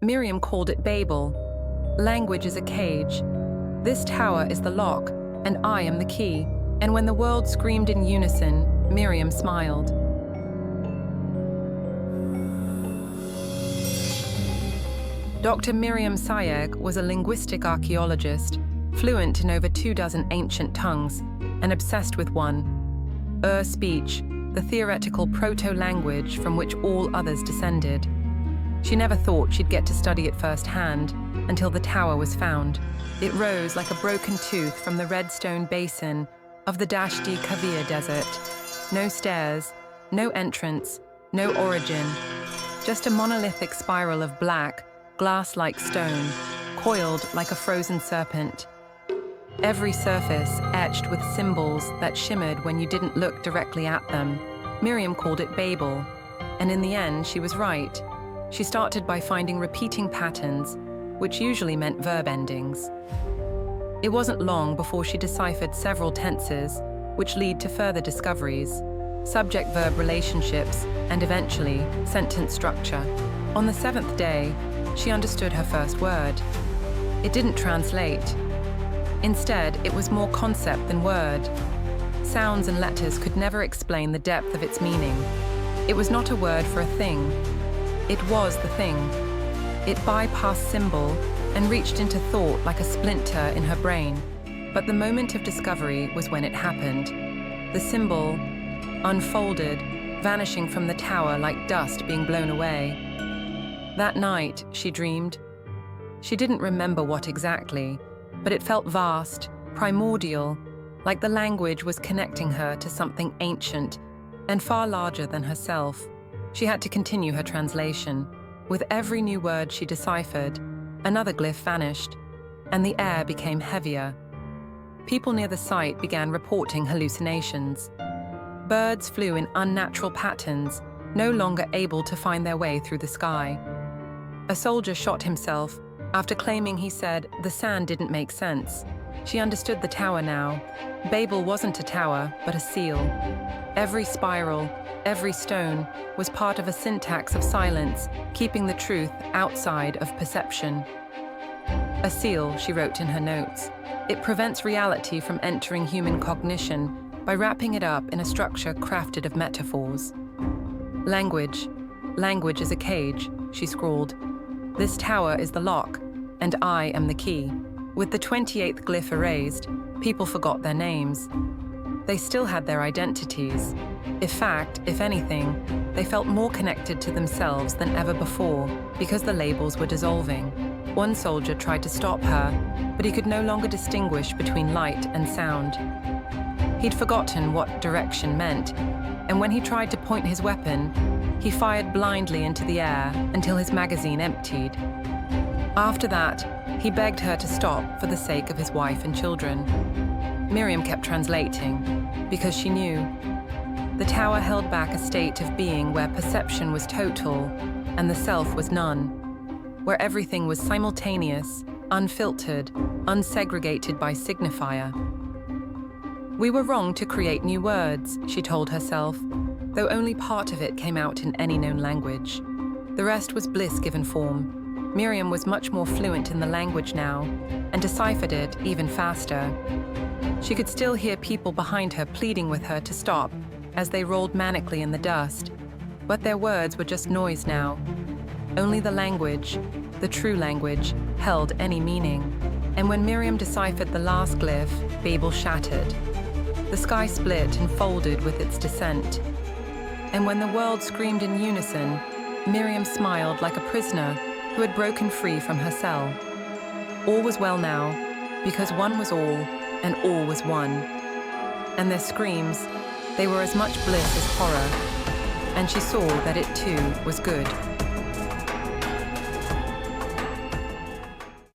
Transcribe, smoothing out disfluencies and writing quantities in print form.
Miriam called it Babel. Language is a cage. This tower is the lock, and I am the key. And when the world screamed in unison, Miriam smiled. Dr. Miriam Sayegh was a linguistic archaeologist, fluent in over 24 ancient tongues, and obsessed with one, speech, the theoretical proto-language from which all others descended. She never thought she'd get to study it firsthand until the tower was found. It rose like a broken tooth from the red stone basin of the Dashti Kavir desert. No stairs, no entrance, no origin, just a monolithic spiral of black, glass-like stone, coiled like a frozen serpent. Every surface etched with symbols that shimmered when you didn't look directly at them. Miriam called it Babel, and in the end she was right. She started by finding repeating patterns, which usually meant verb endings. It wasn't long before she deciphered several tenses, which lead to further discoveries, subject-verb relationships, and eventually, sentence structure. On the 7th day, she understood her first word. It didn't translate. Instead, it was more concept than word. Sounds and letters could never explain the depth of its meaning. It was not a word for a thing. It was the thing. It bypassed symbol and reached into thought like a splinter in her brain. But the moment of discovery was when it happened. The symbol unfolded, vanishing from the tower like dust being blown away. That night, she dreamed. She didn't remember what exactly, but it felt vast, primordial, like the language was connecting her to something ancient and far larger than herself. She had to continue her translation. With every new word she deciphered, another glyph vanished, and the air became heavier. People near the site began reporting hallucinations. Birds flew in unnatural patterns, no longer able to find their way through the sky. A soldier shot himself after claiming he said the sand didn't make sense. She understood the tower now. Babel wasn't a tower, but a seal. Every spiral, every stone was part of a syntax of silence, keeping the truth outside of perception. A seal, she wrote in her notes. It prevents reality from entering human cognition by wrapping it up in a structure crafted of metaphors. Language. Language is a cage, she scrawled. This tower is the lock, and I am the key. With the 28th glyph erased, people forgot their names. They still had their identities. In fact, if anything, they felt more connected to themselves than ever before because the labels were dissolving. One soldier tried to stop her, but he could no longer distinguish between light and sound. He'd forgotten what direction meant, and when he tried to point his weapon, he fired blindly into the air until his magazine emptied. After that, he begged her to stop for the sake of his wife and children. Miriam kept translating, because she knew. The tower held back a state of being where perception was total and the self was none, where everything was simultaneous, unfiltered, unsegregated by signifier. We were wrong to create new words, she told herself, though only part of it came out in any known language. The rest was bliss given form. Miriam was much more fluent in the language now, and deciphered it even faster. She could still hear people behind her pleading with her to stop as they rolled manically in the dust, but their words were just noise now. Only the language, the true language, held any meaning. And when Miriam deciphered the last glyph, Babel shattered. The sky split and folded with its descent. And when the world screamed in unison, Miriam smiled like a prisoner who had broken free from her cell. All was well now, because one was all, and all was one. And their screams, they were as much bliss as horror, and she saw that it too was good.